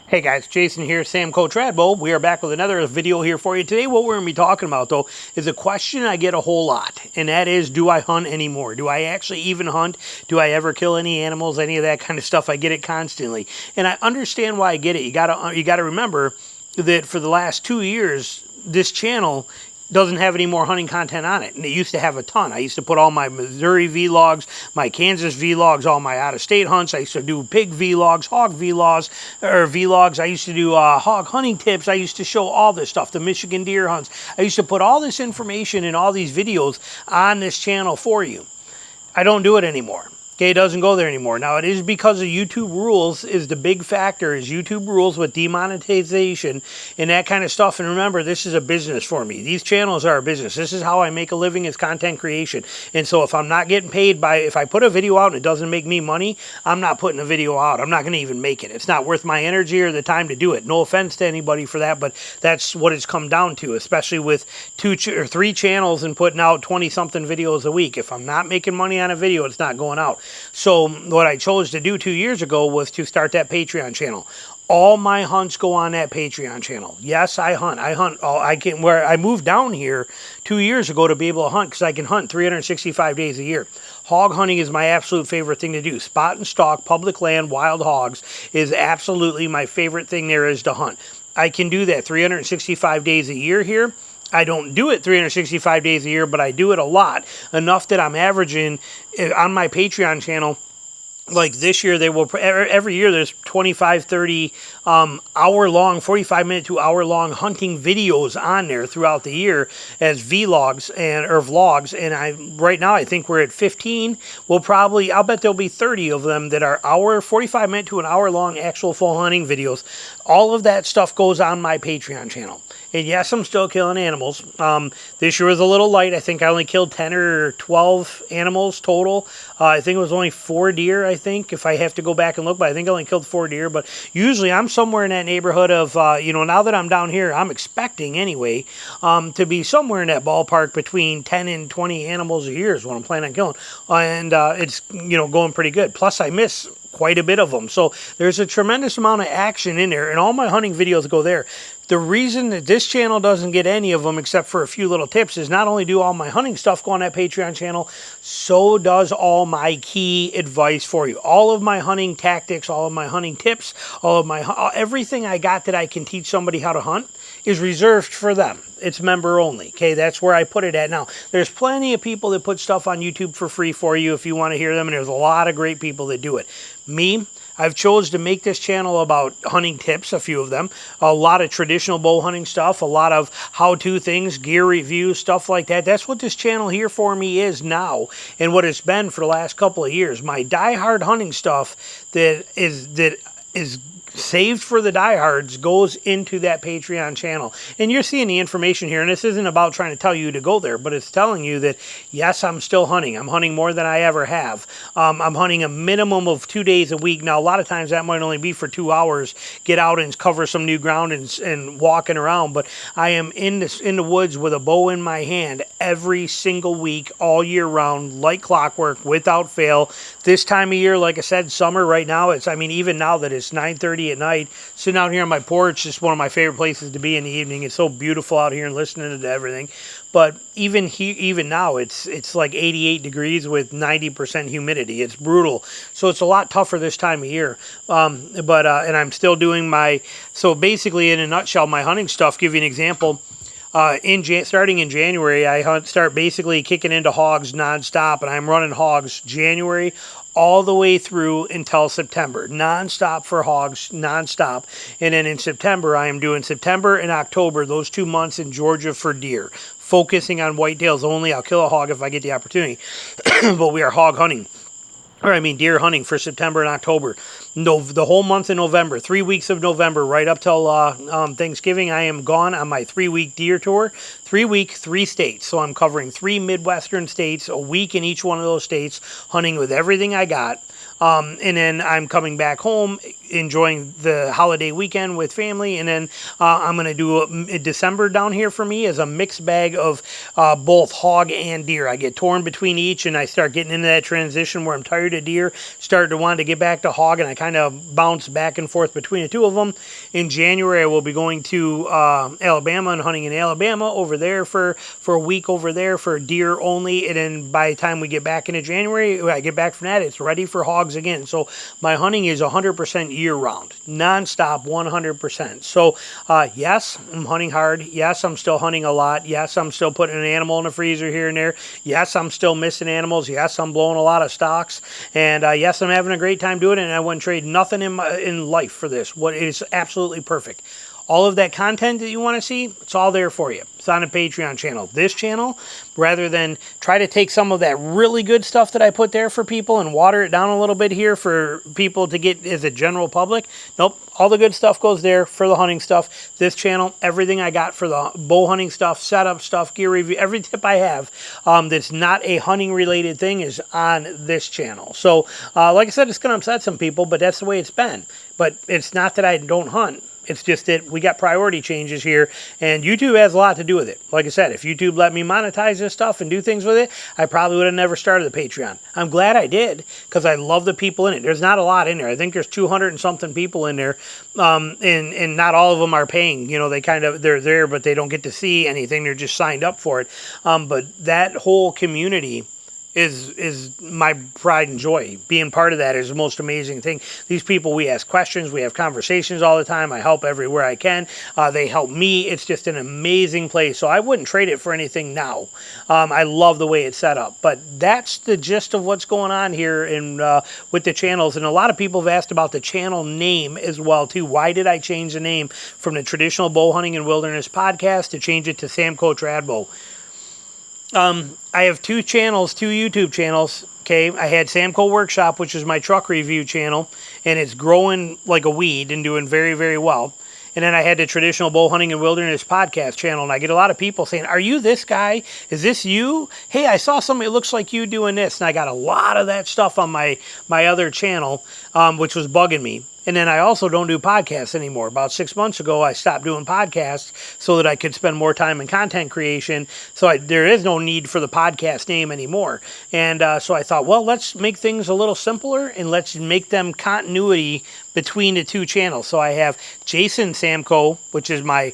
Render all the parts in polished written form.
Hey guys, Jason here, Samco Tradbo. We are back with another video here for you. Today what we're going to be talking about though is a question I get a whole lot, and that is, do I hunt anymore? Do I actually even hunt? Do I ever kill any animals? Any of that kind of stuff? I get it constantly. And I understand why I get it. You gotta remember that for the last 2 years, this channel doesn't have any more hunting content on it. And it used to have a ton. I used to put all my Missouri vlogs, my Kansas vlogs, all my out-of-state hunts. I used to do pig vlogs, hog vlogs. I used to do hog hunting tips. I used to show all this stuff, the Michigan deer hunts. I used to put all this information and all these videos on this channel for you. I don't do it anymore. Okay, it doesn't go there anymore. Now, it is because of YouTube rules is the big factor, is YouTube rules with demonetization and that kind of stuff. And remember, this is a business for me. These channels are a business. This is how I make a living, is content creation. And so if I'm not getting paid if I put a video out and it doesn't make me money, I'm not putting a video out. I'm not going to even make it. It's not worth my energy or the time to do it. No offense to anybody for that, but that's what it's come down to, especially with 2 or 3 channels and putting out 20-something videos a week. If I'm not making money on a video, it's not going out. So what I chose to do 2 years ago was to start that Patreon channel. All my hunts go on that Patreon channel. Yes, I hunt. Where I moved down here 2 years ago to be able to hunt, because I can hunt 365 days a year. Hog hunting is my absolute favorite thing to do. Spot and stalk, public land, wild hogs is absolutely my favorite thing there is to hunt. I can do that 365 days a year here. I don't do it 365 days a year, but I do it a lot. Enough that I'm averaging on my Patreon channel, like this year, every year there's 25, 30 hour-long, 45-minute to hour-long hunting videos on there throughout the year as vlogs, and right now I think we're at 15. I'll bet there'll be 30 of them that are 45-minute to an hour-long actual full hunting videos. All of that stuff goes on my Patreon channel. And yes, I'm still killing animals. This year was a little light. I think I only killed 10 or 12 animals total. I think it was only 4 deer, I think, if I have to go back and look. But I think I only killed 4 deer. But usually I'm somewhere in that neighborhood of, now that I'm down here, I'm expecting anyway to be somewhere in that ballpark between 10 and 20 animals a year is what I'm planning on killing. And it's, going pretty good. Plus, I miss quite a bit of them. So there's a tremendous amount of action in there, and all my hunting videos go there. The reason that this channel doesn't get any of them except for a few little tips is not only do all my hunting stuff go on that Patreon channel, so does all my key advice for you. All of my hunting tactics, all of my hunting tips, everything I got that I can teach somebody how to hunt is reserved for them. It's member only. Okay, that's where I put it at now. There's plenty of people that put stuff on YouTube for free for you if you want to hear them, and there's a lot of great people that do it. Me, I've chose to make this channel about hunting tips, a few of them, a lot of traditional bow hunting stuff, a lot of how-to things, gear reviews, stuff like that. That's what this channel here for me is now, and what it's been for the last couple of years. My die-hard hunting stuff that is saved for the diehards goes into that Patreon channel. And you're seeing the information here, and this isn't about trying to tell you to go there, but it's telling you that, yes, I'm still hunting. I'm hunting more than I ever have. I'm hunting a minimum of 2 days a week. Now, a lot of times that might only be for 2 hours, get out and cover some new ground and walking around, but I am in the woods with a bow in my hand every single week, all year round, like clockwork, without fail. This time of year, like I said, summer right now, even now that it's 9:30 at night, sitting out here on my porch is one of my favorite places to be in the evening. It's so beautiful out here and listening to everything. But even now, it's like 88 degrees with 90% humidity. It's brutal. So it's a lot tougher this time of year. And I'm still doing so basically, in a nutshell, my hunting stuff, give you an example. Starting in January, I start basically kicking into hogs nonstop, and I'm running hogs January all the way through until September, nonstop for hogs, nonstop. And then in September, I am doing September and October, those 2 months in Georgia for deer, focusing on whitetails only. I'll kill a hog if I get the opportunity, but we are deer hunting for September and October. The whole month of November, 3 weeks of November, right up till Thanksgiving, I am gone on my 3-week deer tour. 3 states. So I'm covering 3 Midwestern states, a week in each one of those states, hunting with everything I got. And then I'm coming back home enjoying the holiday weekend with family. And then I'm going to do December down here for me is a mixed bag of both hog and deer. I get torn between each, and I start getting into that transition where I'm tired of deer, starting to want to get back to hog, and I kind of bounce back and forth between the two of them. In January, I will be going to Alabama and hunting in Alabama over there for a week over there for deer only. And then by the time we get back into January, I get back from that, it's ready for hogs again. So my hunting is 100% year-round, non-stop, 100%. So yes, I'm hunting hard. Yes, I'm still hunting a lot. Yes, I'm still putting an animal in the freezer here and there. Yes, I'm still missing animals. Yes, I'm blowing a lot of stocks. And yes, I'm having a great time doing it, and I wouldn't trade nothing in life for this. What is absolutely perfect. All of that content that you want to see, it's all there for you. It's on the Patreon channel. This channel, rather than try to take some of that really good stuff that I put there for people and water it down a little bit here for people to get as a general public, nope, all the good stuff goes there for the hunting stuff. This channel, everything I got for the bow hunting stuff, setup stuff, gear review, every tip I have that's not a hunting related thing is on this channel. So, like I said, it's going to upset some people, but that's the way it's been. But it's not that I don't hunt. It's just that we got priority changes here, and YouTube has a lot to do with it. Like I said, if YouTube let me monetize this stuff and do things with it, I probably would have never started the Patreon. I'm glad I did, because I love the people in it. There's not a lot in there. I think there's 200 and something people in there, and not all of them are paying. You know, they're there, but they don't get to see anything. They're just signed up for it. But that whole community is my pride and joy. Being part of that is the most amazing thing. These people, we ask questions, we have conversations all the time. I help everywhere I can. They help me. It's just an amazing place. So I wouldn't trade it for anything now. I love the way it's set up. But that's the gist of what's going on here with the channels. And a lot of people have asked about the channel name as well too. Why did I change the name from the traditional bow hunting and wilderness podcast to change it to Samco Tradbo? I have two YouTube channels. Okay, I had Samco Workshop, which is my truck review channel, and it's growing like a weed and doing very, very well. And then I had the traditional bow hunting and wilderness podcast channel, and I get a lot of people saying, "Are you this guy? Is this you? Hey, I saw somebody that looks like you doing this." And I got a lot of that stuff on my other channel, which was bugging me. And then I also don't do podcasts anymore. About 6 months ago, I stopped doing podcasts so that I could spend more time in content creation. So there is no need for the podcast name anymore. And so I thought, well, let's make things a little simpler and let's make them continuity between the two channels. So I have Jason Samco, which is my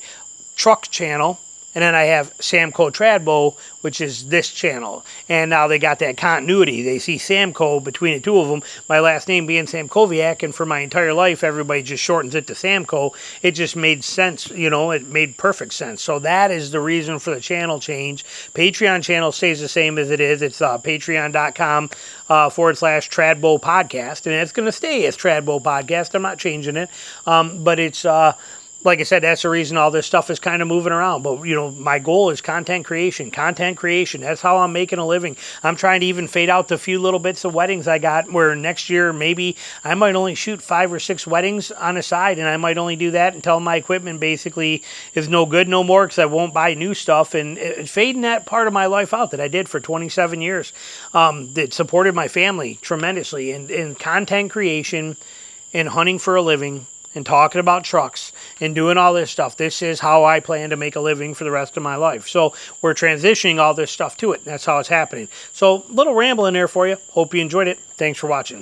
truck channel. And then I have Samco Tradbo, which is this channel. And now they got that continuity. They see Samco between the two of them. My last name being Samkoviak, and for my entire life, everybody just shortens it to Samco. It just made sense, you know, it made perfect sense. So that is the reason for the channel change. Patreon channel stays the same as it is. It's patreon.com/Tradbo podcast. And it's going to stay as Tradbo podcast. I'm not changing it. But it's... like I said, that's the reason all this stuff is kind of moving around. But, you know, my goal is content creation. Content creation. That's how I'm making a living. I'm trying to even fade out the few little bits of weddings I got where next year maybe I might only shoot 5 or 6 weddings on the side. And I might only do that until my equipment basically is no good no more because I won't buy new stuff. And fading that part of my life out that I did for 27 years that supported my family tremendously. And content creation and hunting for a living and talking about trucks and doing all this stuff. This is how I plan to make a living for the rest of my life. So we're transitioning all this stuff to it. That's how it's happening. So little ramble in there for you. Hope you enjoyed it. Thanks for watching.